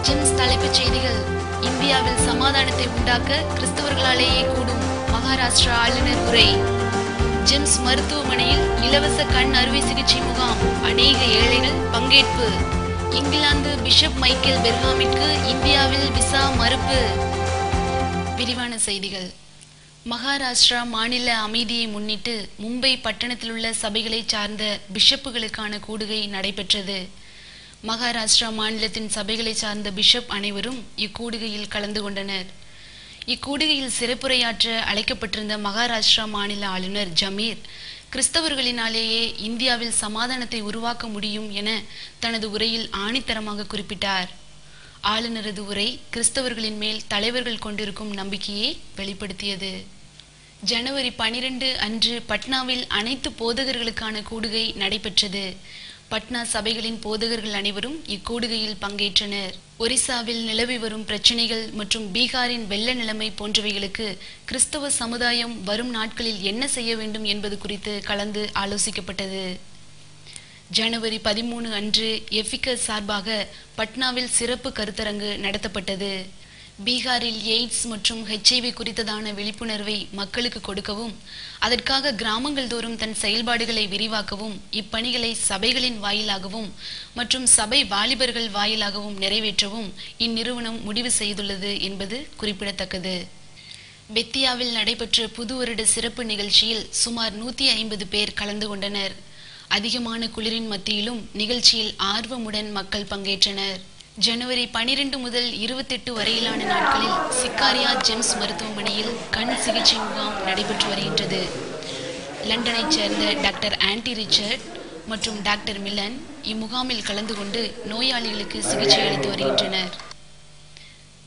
Gems தலைப்புச் செய்திகள். இந்தியாவில் சமாதானத்தை உண்டாக்க கிறிஸ்தவர்களாலேயே கூடும், மகாராஷ்டிரா ஆளுநர் உரை. ஜெம்ஸ் மருத்துவமனையில் இலவச கண் அறுவை சிகிச்சை முகாம், அநேக ஏழைகள் பங்கேற்பு. இங்கிலாந்து பிஷப் மைக்கேல் பெர்ஹாமிற்கு இந்தியாவில் விசா மறுப்பு. விரிவான செய்திகள். மகாராஷ்டிரா மாநில அமைதியை முன்னிட்டு மும்பை பட்டணத்தில் உள்ள சபைகளை சார்ந்த பிஷப்புகளுக்கான கூடுகை நடைபெற்றது. மகாராஷ்டிரா மாநிலத்தின் சபைகளை சார்ந்த பிஷப் அனைவரும் இக்கூடுகையில் கலந்து கொண்டனர். இக்கூடுகையில் சிறப்புரையாற்ற அழைக்கப்பட்டிருந்த மகாராஷ்டிரா மாநில ஆளுநர் ஜமீர், கிறிஸ்தவர்களினாலேயே இந்தியாவில் சமாதானத்தை உருவாக்க முடியும் என தனது உரையில் ஆணித்தரமாக குறிப்பிட்டார். ஆளுநரது உரை கிறிஸ்தவர்களின் மேல் தலைவர்கள் கொண்டிருக்கும் நம்பிக்கையை வெளிப்படுத்தியது. ஜனவரி 12 அன்று பட்னாவில் அனைத்து போதகர்களுக்கான கூடுகை நடைபெற்றது. பட்னா சபைகளின் போதகர்கள் அனைவரும் இக்கூடுகையில் பங்கேற்றனர். ஒரிசாவில் நிலவி வரும் பிரச்சனைகள் மற்றும் பீகாரின் வெள்ள நிலைமை போன்றவைகளுக்கு கிறிஸ்தவ சமுதாயம் வரும் நாட்களில் என்ன செய்ய வேண்டும் என்பது குறித்து கலந்து ஆலோசிக்கப்பட்டது. ஜனவரி 13 அன்று எஃபிகஸ் சார்பாக பட்னாவில் சிறப்பு கருத்தரங்கு நடத்தப்பட்டது. பீகாரில் எய்ட்ஸ் மற்றும் HIV குறித்ததான விழிப்புணர்வை மக்களுக்கு கொடுக்கவும், அதற்காக கிராமங்கள் தோறும் தன் செயல்பாடுகளை விரிவாக்கவும், இப்பணிகளை சபைகளின் வாயிலாகவும் மற்றும் சபை வாலிபர்கள் வாயிலாகவும் நிறைவேற்றவும் இந்நிறுவனம் முடிவு செய்துள்ளது என்பது குறிப்பிடத்தக்கது. பெத்தியாவில் நடைபெற்ற புது வருட சிறப்பு நிகழ்ச்சியில் சுமார் 150 பேர் கலந்து கொண்டனர். அதிகமான குளிரின் மத்தியிலும் நிகழ்ச்சியில் ஆர்வமுடன் மக்கள் பங்கேற்றனர். ஜனவரி 12 முதல் 28 வரையிலான நாட்களில் சிக்காரியா ஜெம்ஸ் மருத்துவமனையில் கண் சிகிச்சை முகாம் நடைபெற்று வருகின்றது. லண்டனைச் சேர்ந்த டாக்டர் ஆன்டி ரிச்சர்ட் மற்றும் டாக்டர் மில்லன் இம்முகாமில் கலந்து கொண்டு நோயாளிகளுக்கு சிகிச்சை அளித்து வருகின்றனர்.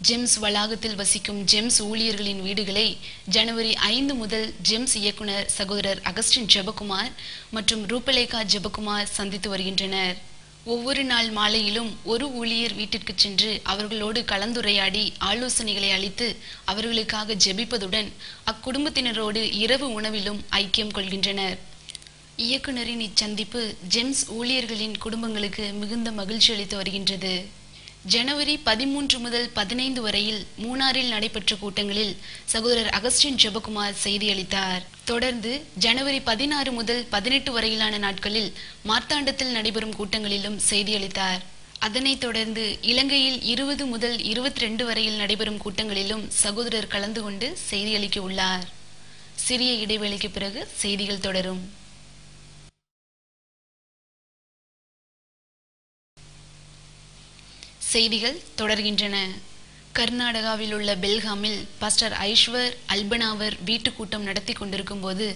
ஜெம்ஸ் வளாகத்தில் வசிக்கும் ஜெம்ஸ் ஊழியர்களின் வீடுகளை ஜனவரி 5 முதல் ஜெம்ஸ் இயக்குனர் சகோதரர் அகஸ்டின் ஜெபகுமார் மற்றும் ரூபலேகா ஜெபகுமார் சந்தித்து வருகின்றனர். ஒவ்வொரு நாள் மாலையிலும் ஒரு ஊழியர் வீட்டிற்கு சென்று அவர்களோடு கலந்துரையாடி ஆலோசனைகளை அளித்து அவர்களுக்காக ஜெபிப்பதுடன் அக்குடும்பத்தினரோடு இரவு உணவிலும் ஐக்கியம் கொள்கின்றனர். இயக்குனரின் இச்சந்திப்பு ஜெம்ஸ் ஊழியர்களின் குடும்பங்களுக்கு மிகுந்த மகிழ்ச்சி அளித்து வருகின்றது. ஜனவரி 13 முதல் 15 வரையில் மூணாரில் நடைபெற்ற கூட்டங்களில் சகோதரர் அகஸ்டின் ஜெபகுமார் செய்தியளித்தார். தொடர்ந்து ஜனவரி 16 முதல் 18 வரையிலான நாட்களில் மார்த்தாண்டத்தில் நடைபெறும் கூட்டங்களிலும் செய்தியளித்தார். அதனைத் தொடர்ந்து இலங்கையில் 20 முதல் 22 வரையில் நடைபெறும் கூட்டங்களிலும் சகோதரர் கலந்து கொண்டு செய்தியளிக்க உள்ளார். சிறிய இடைவேளைக்கு பிறகு செய்திகள் தொடரும். செய்திகள் தொடர்கின்றன. கர்நாடகாவில் உள்ள பெல்காமில் பாஸ்டர் ஐஸ்வர் அல்பனாவர் வீட்டு கூட்டம் நடத்தி கொண்டிருக்கும் போது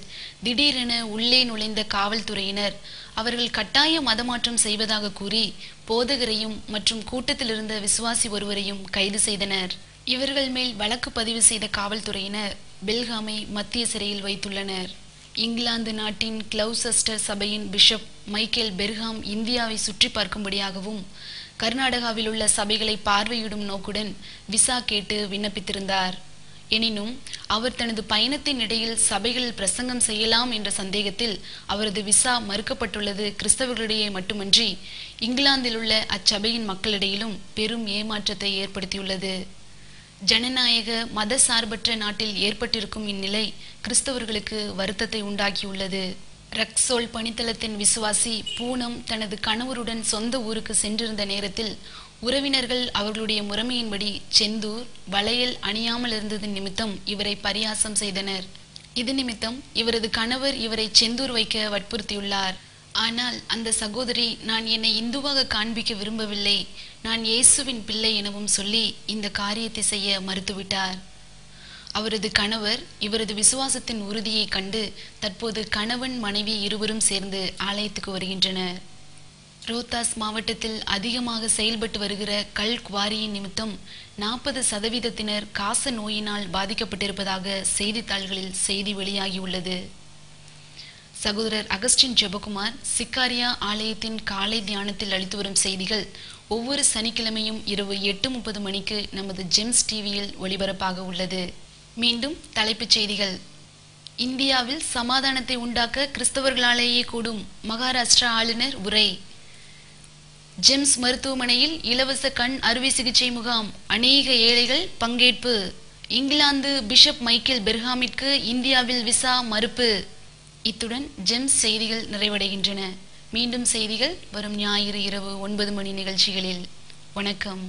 திடீரென உள்ளே நுழைந்த காவல்துறையினர் அவர்கள் கட்டாய மதமாற்றம் செய்வதாக கூறி போதகரையும் மற்றும் கூட்டத்தில் இருந்த விசுவாசி ஒருவரையும் கைது செய்தனர். இவர்கள் மேல் வழக்கு பதிவு செய்த காவல்துறையினர் பெல்காமை மத்திய சிறையில் வைத்துள்ளனர். இங்கிலாந்து நாட்டின் கிளவுசெஸ்டர் சபையின் பிஷப் மைக்கேல் பெர்ஹாம் இந்தியாவை சுற்றி பார்க்கும்படியாகவும் கர்நாடகாவில் உள்ள சபைகளை பார்வையிடும் நோக்குடன் விசா கேட்டு விண்ணப்பித்திருந்தார். எனினும் அவர் தனது பயணத்தின் இடையில் சபைகளில் பிரசங்கம் செய்யலாம் என்ற சந்தேகத்தில் அவரது விசா மறுக்கப்பட்டுள்ளது கிறிஸ்தவர்களிடையே மட்டுமன்றி இங்கிலாந்தில் உள்ள அச்சபையின் மக்களிடையிலும் பெரும் ஏமாற்றத்தை ஏற்படுத்தியுள்ளது. ஜனநாயக மத சார்பற்ற நாட்டில் ஏற்பட்டிருக்கும் இந்நிலை கிறிஸ்தவர்களுக்கு வருத்தத்தை உண்டாக்கியுள்ளது. ரக்சோல் பணித்தளத்தின் விசுவாசி பூனம் தனது கணவருடன் சொந்த ஊருக்கு சென்றிருந்த நேரத்தில் உறவினர்கள் அவர்களுடைய முறைமையின்படி செந்தூர் வளையல் அணியாமல் இருந்தது நிமித்தம் இவரை பரியாசம் செய்தனர். இது நிமித்தம் இவரது கணவர் இவரை செந்தூர் வைக்க வற்புறுத்தியுள்ளார். ஆனால் அந்த சகோதரி, நான் என்னை இந்துவாக காண்பிக்க விரும்பவில்லை, நான் இயேசுவின் பிள்ளை எனவும் சொல்லி இந்த காரியத்தை செய்ய மறுத்துவிட்டார். அவரது கணவர் இவரது விசுவாசத்தின் உறுதியை கண்டு தற்போது கணவன் மனைவி இருவரும் சேர்ந்து ஆலயத்துக்கு வருகின்றனர். ரோத்தாஸ் மாவட்டத்தில் அதிகமாக செயல்பட்டு வருகிற கல் குவாரியின் நிமித்தம் 40% காச நோயினால் பாதிக்கப்பட்டிருப்பதாக செய்தித்தாள்களில் செய்தி வெளியாகியுள்ளது. சகோதரர் அகஸ்டின் ஜெபகுமார் சிக்காரியா ஆலயத்தின் காலை தியானத்தில் அளித்து வரும் செய்திகள் ஒவ்வொரு சனிக்கிழமையும் இரவு 8:30 மணிக்கு நமது ஜெம்ஸ் டிவியில் ஒளிபரப்பாக உள்ளது. மீண்டும் தலைப்புச் செய்திகள். இந்தியாவில் சமாதானத்தை உண்டாக்க கிறிஸ்தவர்களாலேயே கூடும், மகாராஷ்டிரா ஆளுநர் உரை. ஜெம்ஸ் மருத்துவமனையில் இலவச கண் அறுவை சிகிச்சை முகாம், அநேக ஏழைகள் பங்கேற்பு. இங்கிலாந்து பிஷப் மைக்கேல் பெர்ஹாமிற்கு இந்தியாவில் விசா மறுப்பு. இத்துடன் ஜெம்ஸ் செய்திகள் நிறைவடைகின்றன. மீண்டும் செய்திகள் வரும் ஞாயிறு இரவு 9 மணி நிகழ்ச்சிகளில். வணக்கம்.